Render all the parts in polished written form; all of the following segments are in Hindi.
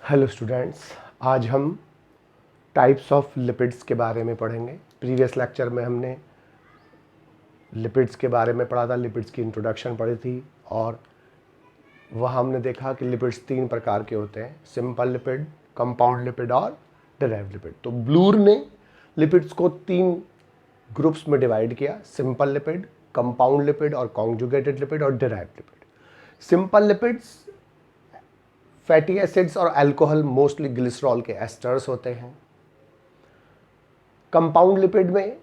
हेलो स्टूडेंट्स, आज हम टाइप्स ऑफ लिपिड्स के बारे में पढ़ेंगे। प्रीवियस लेक्चर में हमने लिपिड्स के बारे में पढ़ा था, लिपिड्स की इंट्रोडक्शन पढ़ी थी और वहाँ हमने देखा कि लिपिड्स 3 प्रकार के होते हैं, सिंपल लिपिड, कंपाउंड लिपिड और डिराइव्ड लिपिड। तो ब्लूर ने लिपिड्स को 3 ग्रुप्स में डिवाइड किया, सिंपल लिपिड, कंपाउंड लिपिड और कॉन्जुगेटेड लिपिड और derived lipid. Simple lipids fatty acids और अल्कोहल, मोस्टली ग्लिसरॉल के एस्टर्स होते हैं। कंपाउंड लिपिड में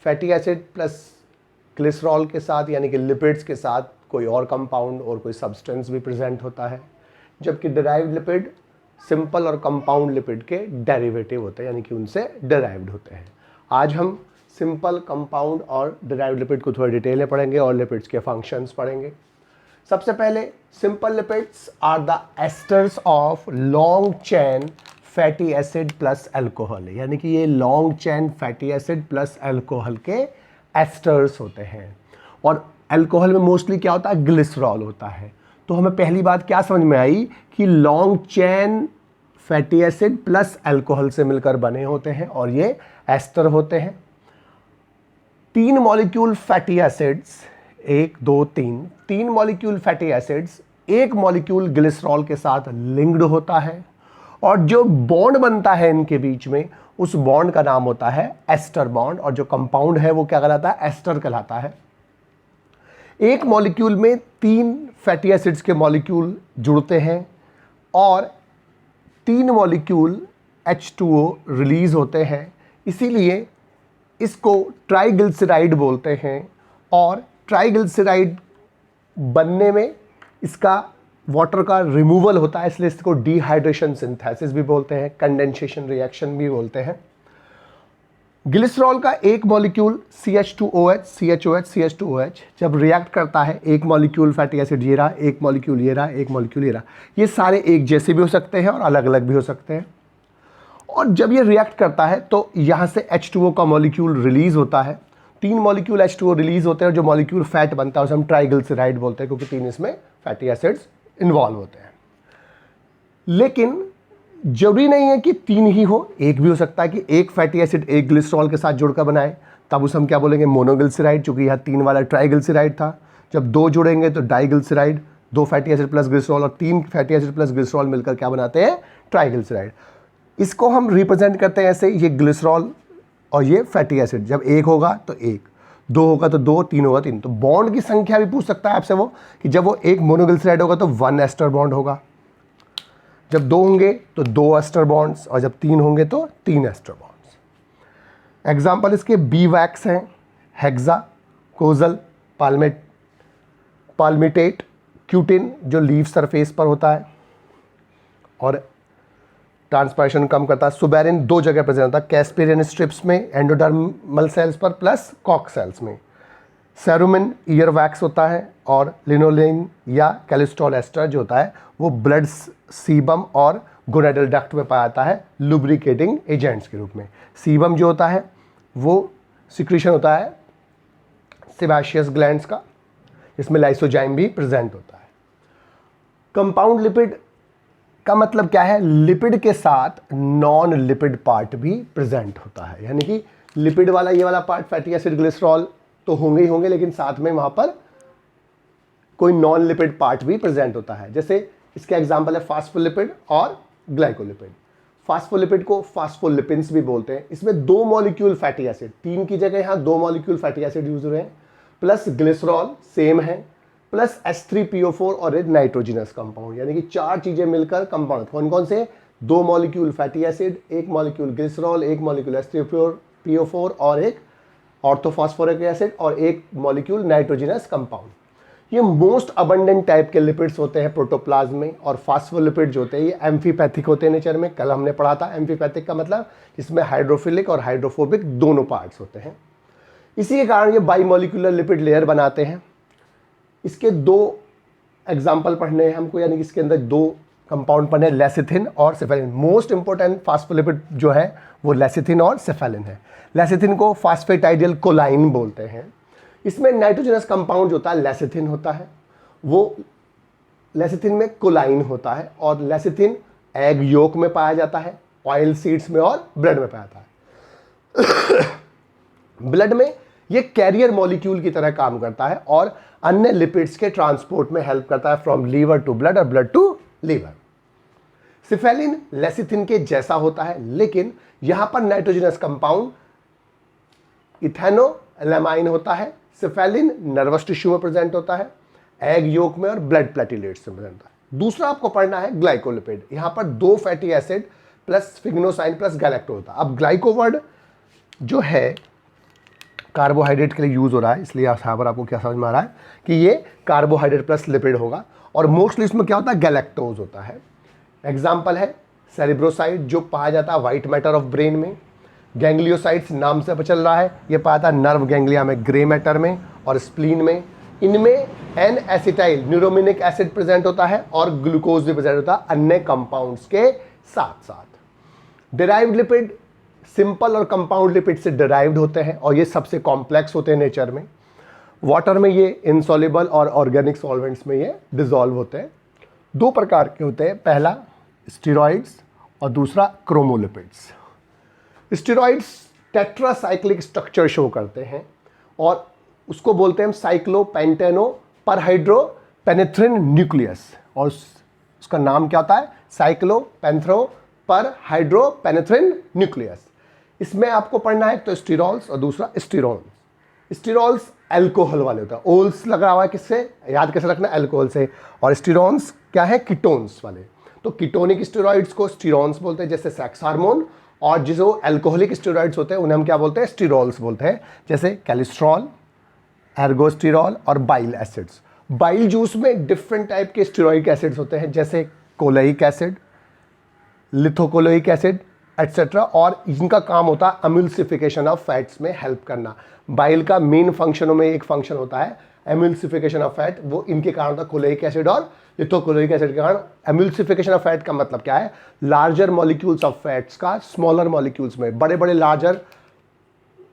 फैटी एसिड प्लस ग्लिसरॉल के साथ यानी कि लिपिड्स के साथ कोई और कंपाउंड और कोई सब्सटेंस भी प्रेजेंट होता है, जबकि डिराइव्ड लिपिड सिंपल और कंपाउंड लिपिड के डेरिवेटिव होते हैं यानी कि उनसे डिराइव्ड होते हैं। आज हम सिंपल, कंपाउंड और डिराइव्ड लिपिड को थोड़ा डिटेल में पढ़ेंगे और लिपिड्स के फंक्शंस पढ़ेंगे। सबसे पहले simple lipids are the esters of long chain fatty acid plus alcohol, यानी कि ये long chain fatty acid plus alcohol के एस्टर्स होते हैं। और अल्कोहल में मोस्टली क्या होता है, ग्लिसरॉल होता है। तो हमें पहली बात क्या समझ में आई कि long chain fatty acid plus alcohol से मिलकर बने होते हैं और ये एस्टर होते हैं। 3 molecule fatty acids, 1 2 3 molecule fatty acids, 1 molecule glycerol के साथ लिंक्ड होता है और जो बॉन्ड बनता है इनके बीच में उस बॉन्ड का नाम होता है एस्टर बॉन्ड, और जो कंपाउंड है वो क्या कहलाता है, एस्टर कहलाता है। एक मॉलिक्यूल में 3 फैटी एसिड्स के मॉलिक्यूल जुड़ते हैं और 3 मॉलिक्यूल H2O रिलीज होते हैं, इसीलिए इसको ट्राइग्लिसराइड बोलते हैं। और ट्राइग्लिसराइड बनने में इसका वाटर का रिमूवल होता है, इसलिए इसको डिहाइड्रेशन सिंथेसिस भी बोलते हैं, कंडेंसेशन रिएक्शन भी बोलते हैं। ग्लिसरॉल का एक मॉलिक्यूल CH2OH CHOH CH2OH जब रिएक्ट करता है, एक मॉलिक्यूल फैटी एसिड ये रहा, एक मॉलिक्यूल ये रहा, एक मॉलिक्यूल ये रहा, ये सारे एक जैसे भी हो सकते हैं और अलग अलग भी हो सकते हैं। और जब ये रिएक्ट करता है तो यहाँ से H2O का मॉलिक्यूल रिलीज होता है। 3 मॉलिक्यूल H2O रिलीज होते हैं और जो मॉलिक्यूल फैट बनता है उसे हम ट्राइग्लिसराइड बोलते हैं, क्योंकि 3 इसमें फैटी एसिड्स इन्वॉल्व होते हैं। लेकिन जरूरी नहीं है कि 3 ही हो, एक भी हो सकता है कि एक फैटी एसिड एक ग्लिसरॉल के साथ जुड़कर बनाए, तब उसे हम क्या बोलेंगे, मोनोग्लिसराइड, चूंकि यहाँ 3 वाला ट्राइग्लिसराइड था। जब 2 जुड़ेंगे तो diglyceride, 2 fatty acid plus glycerol, और 3 फैटी एसिड प्लस ग्लिसरॉल मिलकर क्या बनाते हैं, ट्राइग्लिसराइड। इसको हम रिप्रेजेंट करते हैं ऐसे, ये ग्लिसरॉल और ये फैटी एसिड, जब 1 होगा तो 1, 2 होगा तो 2, 3 होगा 3। तो बॉन्ड की संख्या भी पूछ सकता है आपसे वो, कि जब वो एक मोनोग्लिसराइड होगा तो 1 एस्टर बॉन्ड होगा, जब 2 होंगे तो 2 एस्टर बॉन्ड्स, और जब 3 होंगे तो 3 एस्टर बॉन्ड्स। एग्जाम्पल इसके बी वैक्स हैं, हेक्सा, कोजल, पाल्मिटेट, क्यूटिन जो लीफ सरफेस पर होता है और ट्रांसपायरेशन कम करता है। सुबेरिन 2 जगह प्रेजेंट होता है, कैस्पेरियन स्ट्रिप्स में, एंडोडर्मल सेल्स पर प्लस कॉक सेल्स में। सेरुमिन ईयर वैक्स होता है और लिनोलिन या कैलिस्ट्रॉल एस्टर जो होता है वो ब्लड सीबम और गोनेडल डक्ट में पाया जाता है लुब्रिकेटिंग एजेंट्स के रूप में। सीबम जो होता है वो सिक्रीशन होता है सेबाशियस ग्लैंड्स का, जिसमें लाइसोजाइम भी प्रेजेंट होता है। कंपाउंड लिपिड का मतलब क्या है, लिपिड के साथ नॉन लिपिड पार्ट भी प्रेजेंट होता है, यानी कि लिपिड वाला ये वाला पार्ट फैटी एसिड ग्लिसरॉल तो होंगे ही होंगे, लेकिन साथ में वहां पर कोई नॉन लिपिड पार्ट भी प्रेजेंट होता है। जैसे इसके एग्जांपल है फास्फोलिपिड और ग्लाइकोलिपिड। फास्फोलिपिड को फास्फोलिपिन्स भी बोलते हैं। इसमें 2 मॉलिक्यूल फैटी एसिड, 3 की जगह यहाँ 2 मॉलिक्यूल फैटी एसिड यूज हो रहे हैं, प्लस ग्लिसरॉल सेम है, प्लस H3PO4 और एक नाइट्रोजिनस कंपाउंड, यानी कि 4 चीजें मिलकर कंपाउंड। कौन कौन से, 2 molecule fatty acid, 1 molecule glycerol, 1 molecule H3PO4 और एक ऑर्थोफॉस्फोरिक एसिड और 1 मॉलिक्यूल नाइट्रोजिनस कंपाउंड। ये मोस्ट अबंडेंट टाइप के लिपिड्स होते हैं प्रोटोप्लाज्म में। और फास्फोलिपिड जो होते हैं ये एम्फीपैथिक होते हैं नेचर में, कल हमने पढ़ा था। एम्फीपैथिक का मतलब इसमें हाइड्रोफिलिक और हाइड्रोफोबिक दोनों पार्ट्स होते हैं। इसी के कारण ये बाइमोलिकुलर लिपिड लेयर बनाते हैं। इसके 2 एग्जाम्पल पढ़ने हैं हमको, यानी कि इसके अंदर 2 कंपाउंड पढ़ने, लेसिथिन और सेफेलिन। मोस्ट इंपॉर्टेंट फास्फोलिपिड जो है वो लेसिथिन और सेफेलिन है। लेसिथिन को फास्फेटाइडियल कोलाइन बोलते हैं। इसमें नाइट्रोजनस कंपाउंड जो होता है लेसिथिन होता है, वो लेसिथिन में कोलाइन होता है और लेसिथिन एग योक में पाया जाता है, ऑयल सीड्स में और ब्लड में पाया जाता है। ब्लड में ये कैरियर मॉलिक्यूल की तरह काम करता है और अन्य लिपिड्स के ट्रांसपोर्ट में हेल्प करता है फ्रॉम लीवर टू ब्लड और blood to liver. Cephalin lecithin के जैसा होता है, लेकिन यहां पर नाइट्रोजनस कंपाउंड इथेनोलैमाइन होता है। सिफेलिन नर्वस टिश्यू में प्रेजेंट होता है, एग योक में और ब्लड प्लेटिलेट्स में प्रेजेंट होता है। दूसरा आपको पढ़ना है ग्लाइकोलिपिड। यहां पर 2 fatty acid plus sphingosine plus गैलेक्टो होता है। अब ग्लाइको वर्ड जो है कार्बोहाइड्रेट के लिए यूज हो रहा है, इसलिए यहाँ पर आपको क्या समझ में आ रहा है कि ये कार्बोहाइड्रेट प्लस लिपिड होगा, और मोस्टली इसमें क्या होता है, गैलेक्टोज होता है। एग्जाम्पल है सेरिब्रोसाइड जो पाया जाता है व्हाइट मैटर ऑफ ब्रेन में। गैंग्लियोसाइड्स नाम से पता चल रहा है, ये पाया जाता है नर्व गैंग्लिया में, ग्रे मैटर में और स्प्लीन में। इनमें एन एसिटाइल न्यूरोमिनिक एसिड प्रेजेंट होता है और ग्लूकोज भी प्रेजेंट होता है अन्य कंपाउंड्स के साथ साथ। डिराइव्ड लिपिड सिंपल और कंपाउंड लिपिड से डिराइव्ड होते हैं और ये सबसे कॉम्प्लेक्स होते हैं नेचर में। वाटर में ये इनसॉल्युबल और ऑर्गेनिक सॉल्वेंट्स में ये डिसॉल्व होते हैं। 2 प्रकार के होते हैं, पहला स्टेरॉइड्स और दूसरा क्रोमोलिपिड्स। स्टेरॉइड्स टेट्रासाइक्लिक स्ट्रक्चर शो करते हैं और उसको बोलते हैं साइक्लोपेंटेनो परहाइड्रोपेनेथ्रिन न्यूक्लियस, और उसका नाम क्या होता है, साइक्लोपेंथ्रो परहाइड्रोपेनेथ्रिन न्यूक्लियस। इसमें आपको पढ़ना है तो स्टीरॉल्स और दूसरा स्टीरोन्स। स्टीरॉल्स अल्कोहल वाले होता है, ओल्स लगा हुआ है किससे, याद कैसे रखना, अल्कोहल से। और स्टीरोन्स क्या है, कीटोन्स वाले। तो कीटोनिक स्टेरॉइड्स को स्टीरोन्स बोलते हैं, जैसे सेक्स हार्मोन, और जो अल्कोहलिक स्टेरॉइड्स होते हैं उन्हें हम क्या बोलते हैं, स्टीरॉल्स बोलते हैं, जैसे कैलेस्ट्रॉल, एर्गोस्टेरॉल और बाइल एसिड्स। बाइल जूस में डिफरेंट टाइप के स्टेरॉइक एसिड्स होते हैं, जैसे कोलेइक एसिड, लिथोकोलोइक एसिड एटसेट्रा, और इनका काम होता है एम्युल्सिफिकेशन ऑफ फैट्स में हेल्प करना। बाइल का मेन फंक्शनों में एक फंक्शन होता है एम्युल्सिफिकेशन ऑफ फैट, वो इनके कारण होता है, कोलेइक एसिड और लिथोकोलोइक एसिड के कारण। एम्युल्सिफिकेशन ऑफ फैट का मतलब क्या है, लार्जर मॉलिक्यूल्स ऑफ फैट्स का स्मॉलर मॉलिक्यूल्स में, बड़े बड़े लार्जर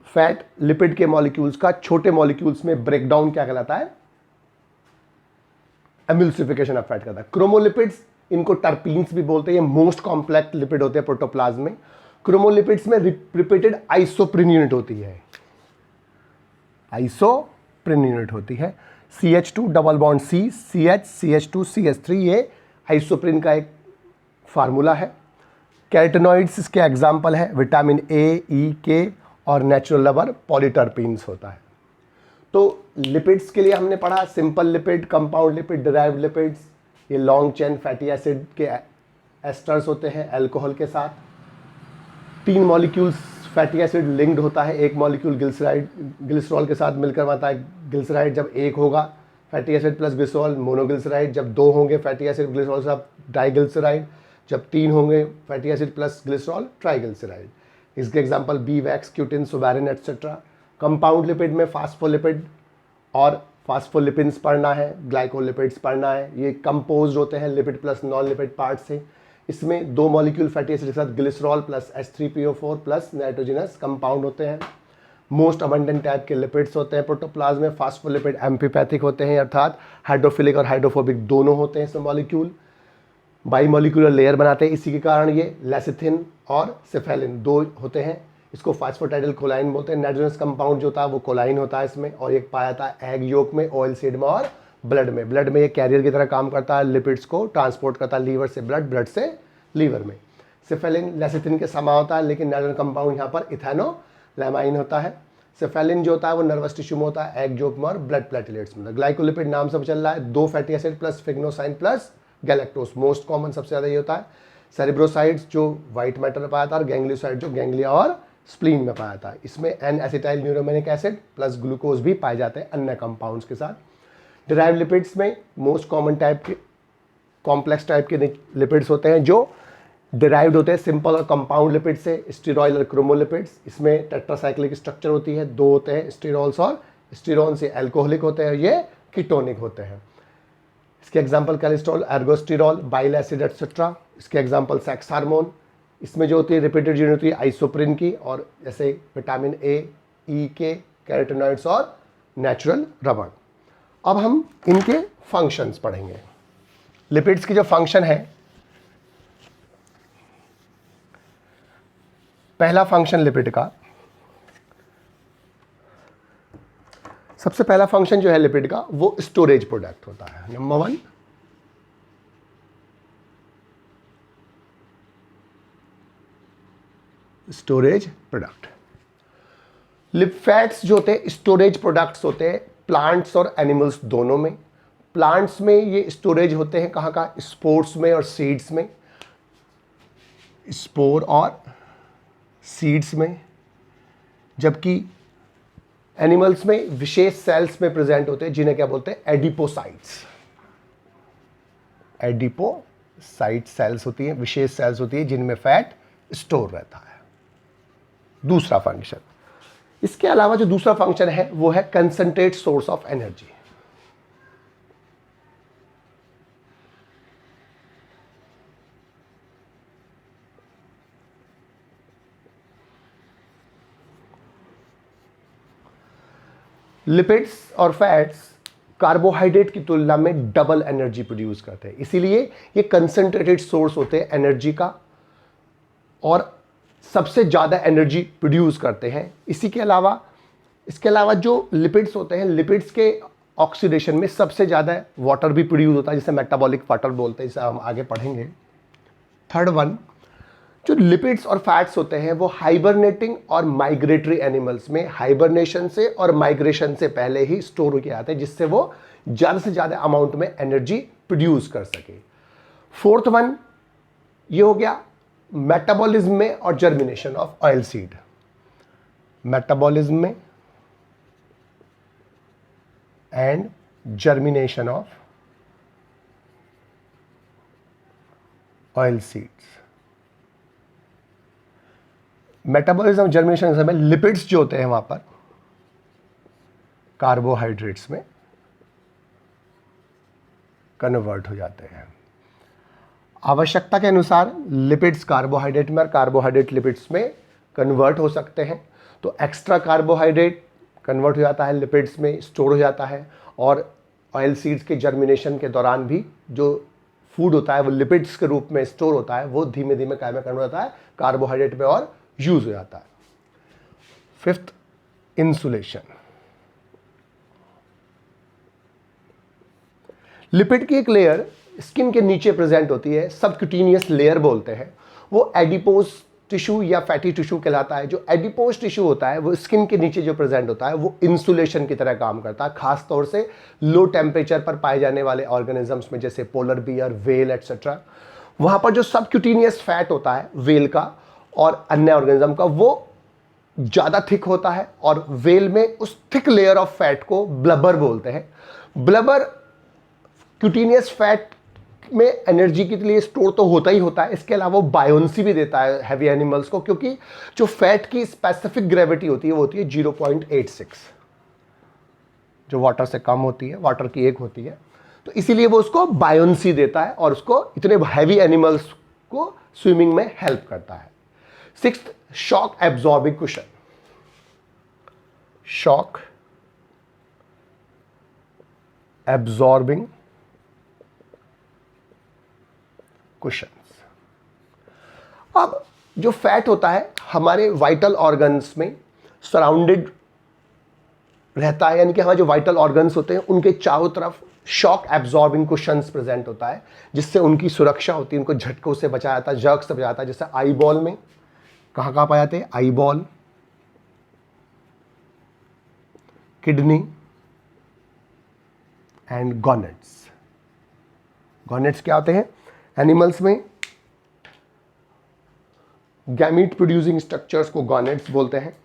फैट लिपिड के मॉलिक्यूल्स का छोटे मॉलिक्यूल्स में ब्रेकडाउन क्या कहलाता है, एम्युल्सिफिकेशन ऑफ फैट कहता है। क्रोमोलिपिड्स, इनको टर्पीन्स भी बोलते हैं, ये मोस्ट कॉम्प्लेक्स लिपिड होते हैं प्रोटोप्लाज्म में। क्रोमोलिपिड्स में रिपीटेड आइसोप्रिन यूनिट होती है, आइसोप्रिन यूनिट होती है। CH2 double bond C, CH, CH2, CH3, ये आइसोप्रिन का एक फार्मूला है। कैरोटेनॉइड्स इसके एग्जाम्पल है, विटामिन A, E, K और नेचुरल रबर पॉलीटर्पीन्स होता है। तो लिपिड्स के लिए हमने पढ़ा simple lipid, compound lipid, derived lipids. ये लॉन्ग चेन फैटी एसिड के एस्टर्स होते हैं अल्कोहल के साथ। 3 मॉलिक्यूल्स फैटी एसिड लिंक्ड होता है, एक मॉलिक्यूल ग्लिसरॉल के साथ मिलकर बनता है ग्लिसराइड। जब एक होगा fatty acid plus glycerol monoglyceride, जब 2 होंगे फैटी एसिड ग्लिसरॉल के साथ डाइग्लिसराइड, जब 3 होंगे fatty acid plus glycerol triglyceride. इसके example beeswax, cutin, suberin et cetera. Compound lipid में फास्फोलिपिड और फास्फोलिपिन्स पढ़ना है, ग्लाइकोलिपिड्स पढ़ना है। ये कंपोज होते हैं lipid plus non lipid part से। इसमें 2 मॉलिक्यूल फैटी एसिड के साथ glycerol plus H3PO4 plus nitrogenous compound होते हैं। मोस्ट अबंडेंट टाइप के लिपिड्स होते हैं प्रोटोप्लाज्म में। फास्फोलिपिड एम्फीपैथिक होते हैं, अर्थात हाइड्रोफिलिक और हाइड्रोफोबिक दोनों होते हैं इसमें मॉलिक्यूल। बाईमोलिकुलर लेयर बनाते हैं, इसी के कारण ये लेसिथिन और सिफेलिन 2 होते हैं। इसको फास्फोटाइडल कोलाइन बोलते हैं। नाइट्रोजनस कंपाउंड जो होता है वो कोलाइन होता है इसमें, और एक पाया जाता है एग योक में, ऑयल सीड में और ब्लड में। ब्लड में ये कैरियर की तरह काम करता है, लिपिड्स को ट्रांसपोर्ट करता है लीवर से ब्लड, ब्लड से लीवर में। सिफेलिन लेसिथिन के समान होता है, लेकिन नाइट्रोजन कंपाउंड यहाँ पर इथेनोलैमाइन होता है। सिफेलिन जो होता है वो नर्वस टिश्यू में होता है, एग योक में और ब्लड प्लेटलेट्स में। ग्लाइकोलिपिड नाम से चल रहा है, 2 fatty acid plus sphingosine plus galactose. Most common सबसे ज़्यादा ये होता है। सेरिब्रोसाइड्स जो व्हाइट मैटर में पाया था, और गैंग्लियोसाइड जो गैंग्लिया और स्प्लीन में पाया था। इसमें N acetyl neuraminic acid plus glucose भी पाए जाते हैं अन्य कंपाउंड्स के साथ। डिराइव्ड लिपिड्स में मोस्ट कॉमन टाइप के कॉम्प्लेक्स टाइप के लिपिड्स होते हैं जो डिराइव्ड होते हैं सिंपल और कंपाउंड लिपिड से, स्टीरॉयल और क्रोमोलिपिड्स। इसमें टेट्रासाइक्लिक स्ट्रक्चर होती है, 2 होते हैं स्टीरॉल्स और स्टीरोन से अल्कोहलिक होते हैं, ये कीटोनिक होते हैं। इसके example cholesterol, ergosterol, bile acid etcetera. इसके एग्जांपल सेक्स हार्मोन। इसमें जो होती है रिपीटेड यूनिट होती है आइसोप्रिन की, और जैसे vitamin A, E, K, carotenoids और नेचुरल रबर। अब हम इनके फंक्शंस पढ़ेंगे। लिपिड्स की जो फंक्शन है पहला फंक्शन लिपिड का, सबसे पहला फंक्शन जो है लिपिड का वो स्टोरेज प्रोडक्ट होता है। Number 1, storage product. फैट्स जो होते हैं स्टोरेज प्रोडक्ट्स होते हैं प्लांट्स और एनिमल्स दोनों में। प्लांट्स में ये स्टोरेज होते हैं कहाँ का, स्पोर्स में और सीड्स में, स्पोर और सीड्स में, जबकि एनिमल्स में विशेष सेल्स में प्रेजेंट होते हैं जिन्हें क्या बोलते हैं, एडिपोसाइट्स। एडिपोसाइट सेल्स होती हैं, विशेष सेल्स होती है जिनमें फैट स्टोर रहता है। दूसरा फंक्शन, इसके अलावा जो दूसरा फंक्शन है वो है concentrate source of energy. Lipids और फैट्स कार्बोहाइड्रेट की तुलना में डबल एनर्जी प्रोड्यूस करते हैं, इसीलिए ये कंसंट्रेटेड सोर्स होते हैं एनर्जी का और सबसे ज़्यादा एनर्जी प्रोड्यूस करते हैं। इसके अलावा जो लिपिड्स होते हैं, लिपिड्स के ऑक्सीडेशन में सबसे ज़्यादा वाटर भी प्रोड्यूस होता है, जिसे मेटाबॉलिक वाटर बोलते हैं, इसे हम आगे पढ़ेंगे। थर्ड वन, जो लिपिड्स और फैट्स होते हैं वो हाइबरनेटिंग और माइग्रेटरी एनिमल्स में हाइबरनेशन से और माइग्रेशन से पहले ही स्टोर होकर आते हैं, जिससे वो ज़्यादा से ज़्यादा अमाउंट में एनर्जी प्रोड्यूस कर सके। फोर्थ वन ये हो गया मेटाबॉलिज्म में और germination of oil seed. Metabolism में and germination of oil seeds. Metabolism और जर्मिनेशन के समय लिपिड्स जो होते हैं वहां पर कार्बोहाइड्रेट्स में कन्वर्ट हो जाते हैं। आवश्यकता के अनुसार लिपिड्स कार्बोहाइड्रेट में और कार्बोहाइड्रेट लिपिड्स में कन्वर्ट हो सकते हैं, तो एक्स्ट्रा कार्बोहाइड्रेट कन्वर्ट हो जाता है लिपिड्स में, स्टोर हो जाता है, और ऑयल सीड्स के जर्मिनेशन के दौरान भी जो फूड होता है वो लिपिड्स के रूप में स्टोर होता है, वो धीमे धीमे क्या में कन्वर्ट होता है, कार्बोहाइड्रेट में और यूज हो जाता है। Fifth, insulation. लिपिड की एक लेयर स्किन के नीचे प्रेजेंट होती है, सबक्यूटेनियस लेयर बोलते हैं, वो एडिपोज टिश्यू या फैटी टिश्यू कहलाता है। जो एडिपोज टिश्यू होता है वो स्किन के नीचे जो प्रेजेंट होता है वो इंसुलेशन की तरह काम करता है, खास तौर से लो टेम्परेचर पर पाए जाने वाले ऑर्गेनिजम्स में, जैसे पोलर बियर, वेल एटसेट्रा। वहां पर जो सबक्यूटेनियस फैट होता है वेल का और अन्य ऑर्गेनिज्म का, वो ज़्यादा थिक होता है, और वेल में उस थिक लेयर ऑफ फैट को ब्लबर बोलते हैं। ब्लबर क्यूटेनियस फैट में एनर्जी के लिए स्टोर तो होता ही होता है, इसके अलावा वो बायोन्सी भी देता है हैवी एनिमल्स को, क्योंकि जो फैट की स्पेसिफिक ग्रेविटी होती है वो होती है 0.86, जो वाटर से कम होती है, वाटर की 1 होती है, तो इसीलिए वो उसको बायोन्सी देता है और उसको इतने हैवी एनिमल्स को स्विमिंग में हेल्प करता है। Sixth, shock absorbing cushion. Shock absorbing cushions. अब जो फैट होता है हमारे वाइटल ऑर्गन्स में सराउंडेड रहता है, यानी कि हमारे जो वाइटल ऑर्गन्स होते हैं उनके चारों तरफ शॉक एब्जॉर्बिंग कुशन्स प्रेजेंट होता है, जिससे उनकी सुरक्षा होती है, उनको झटकों से बचाया जाता है, जर्क से बचाया जाता है। जैसे आई बॉल में कहाँ कहाँ पाए जाते हैं, आई बॉल, किडनी एंड गॉनेट्स। गॉनेट्स क्या होते हैं, एनिमल्स में गैमीट प्रोड्यूसिंग स्ट्रक्चर्स को गॉनेट्स बोलते हैं।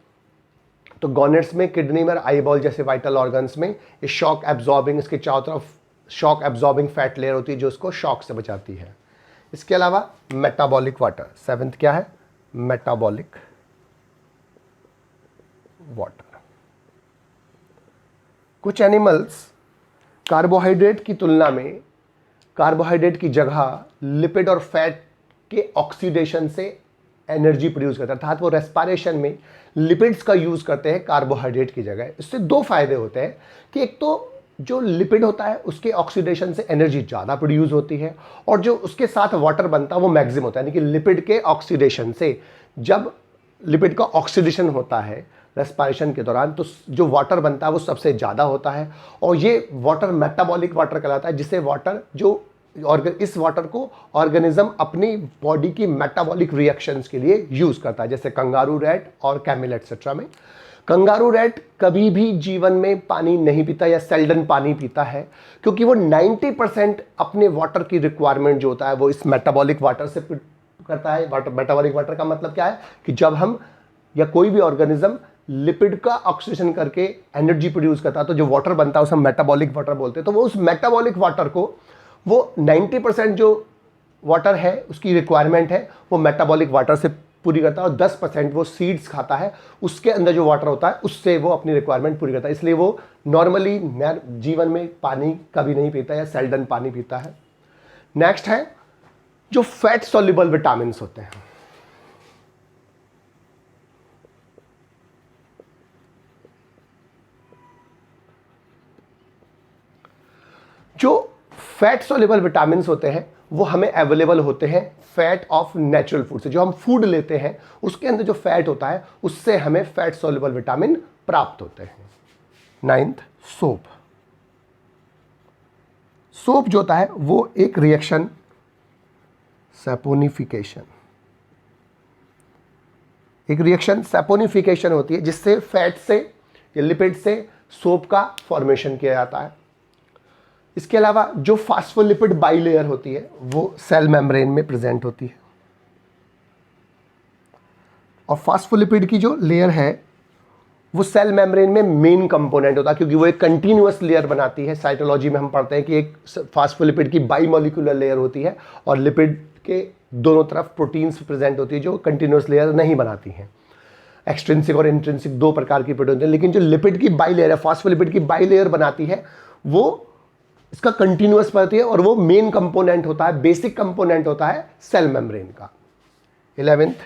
तो गॉनेट्स में, किडनी में, आई बॉल जैसे वाइटल ऑर्गन्स में ये शॉक एब्जॉर्बिंग, इसके चारों तरफ शॉक एब्जॉर्बिंग फैट लेयर होती है जो उसको शॉक से बचाती है। इसके अलावा मेटाबॉलिक वाटर, सेवेंथ क्या है, मेटाबॉलिक वाटर। कुछ एनिमल्स कार्बोहाइड्रेट की तुलना में कार्बोहाइड्रेट की जगह लिपिड और फैट के ऑक्सीडेशन से एनर्जी प्रोड्यूस करता है, अर्थात वो रेस्पिरेशन में लिपिड्स का यूज करते हैं कार्बोहाइड्रेट की जगह। इससे दो फायदे होते हैं कि एक तो जो लिपिड होता है उसके ऑक्सीडेशन से एनर्जी ज़्यादा प्रोड्यूस होती है, और जो उसके साथ वाटर बनता है वो मैक्सिमम होता है, यानी कि लिपिड के ऑक्सीडेशन से जब लिपिड का ऑक्सीडेशन होता है रेस्पिरेशन के दौरान, तो जो वाटर बनता है वो सबसे ज़्यादा होता है, और ये वाटर मेटाबॉलिक वाटर कहलाता है, जिसे वाटर जो इस वाटर को ऑर्गेनिज्म अपनी बॉडी की मेटाबॉलिक रिएक्शंस के लिए यूज़ करता है, जैसे कंगारू रैट और कैमल एक्सेट्रा में। कंगारू रैट कभी भी जीवन में पानी नहीं पीता या सेल्डन पानी पीता है, क्योंकि वो 90% अपने वाटर की रिक्वायरमेंट जो होता है वो इस मेटाबॉलिक वाटर से करता है। वाटर, मेटाबॉलिक वाटर का मतलब क्या है कि जब हम या कोई भी ऑर्गेनिज्म लिपिड का ऑक्सीडेशन करके एनर्जी प्रोड्यूस करता है, तो जो वाटर बनता है उसे हम मेटाबॉलिक वाटर बोलते हैं। तो वो उस मेटाबॉलिक वाटर को, वो 90% जो वाटर है उसकी रिक्वायरमेंट है वो मेटाबॉलिक वाटर से पूरी करता है, और 10% वो सीड्स खाता है, उसके अंदर जो वाटर होता है उससे वो अपनी रिक्वायरमेंट पूरी करता है। इसलिए वो नॉर्मली जीवन में पानी कभी नहीं पीता या सेल्डन पानी पीता है। नेक्स्ट है जो फैट सॉल्युबल विटामिन होते हैं। जो फैट सॉल्युबल विटामिन होते हैं वो हमें अवेलेबल होते हैं फैट ऑफ नेचुरल फूड से। जो हम फूड लेते हैं उसके अंदर जो फैट होता है उससे हमें फैट सॉल्युबल विटामिन प्राप्त होते हैं। 9th, soap. सोप जो होता है वो एक रिएक्शन, सैपोनिफिकेशन, एक रिएक्शन सैपोनिफिकेशन होती है जिससे फैट से या लिपिड से सोप का फॉर्मेशन किया जाता है। इसके अलावा जो फास्फोलिपिड बाइलेयर होती है वो सेल मेम्ब्रेन में प्रेजेंट होती है, और फास्फोलिपिड की जो लेयर है वो सेल मेम्ब्रेन में मेन कंपोनेंट होता है, क्योंकि वो एक कंटिन्यूअस लेयर बनाती है। साइटोलॉजी में हम पढ़ते हैं कि एक फास्फोलिपिड की बाइमोलिकुलर लेयर होती है और लिपिड के दोनों तरफ प्रोटीन्स प्रेजेंट होती है जो कंटिन्यूअस लेयर नहीं बनाती हैं। एक्सट्रिंसिक और इंट्रिंसिक दो प्रकार की प्रोटीन होती है, लेकिन जो लिपिड की बाइलेयर है, फास्फोलिपिड की बाइलेयर बनाती है, वो इसका कंटिन्यूअस बनती है और वो मेन कंपोनेंट होता है, बेसिक कंपोनेंट होता है सेल मेम्ब्रेन का। 11th,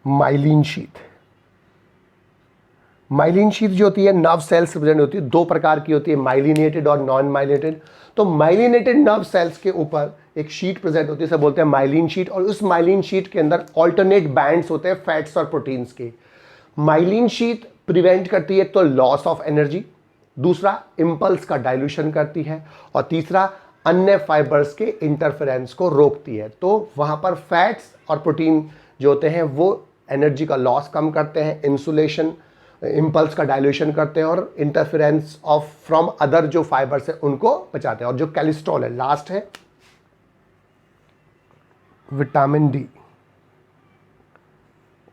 myelin sheath. Myelin sheath जो होती है नर्व सेल्स प्रेजेंट होती है, दो प्रकार की होती है, माइलिनेटेड और नॉन माइलिनेटेड। तो माइलिनेटेड नर्व सेल्स के ऊपर एक शीट प्रेजेंट होती है, इसे बोलते हैं माइलिन शीट, और उस माइलिन शीट के अंदर ऑल्टरनेट बैंड्स होते हैं फैट्स और प्रोटीन्स के। माइलिन शीट प्रिवेंट करती है तो लॉस ऑफ एनर्जी, दूसरा इंपल्स का डाइल्यूशन करती है, और तीसरा अन्य फाइबर्स के इंटरफेरेंस को रोकती है। तो वहां पर फैट्स और प्रोटीन जो होते हैं वो एनर्जी का लॉस कम करते हैं, इंसुलेशन, इंपल्स का डाइल्यूशन करते हैं, और इंटरफेरेंस ऑफ फ्रॉम अदर जो फाइबर्स है उनको बचाते हैं। और जो कोलेस्ट्रॉल है, लास्ट है विटामिन डी।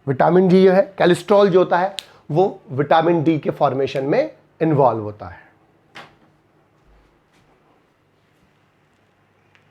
विटामिन डी है, कोलेस्ट्रॉल जो होता है वो विटामिन डी के फॉर्मेशन में इन्वॉल्व होता है।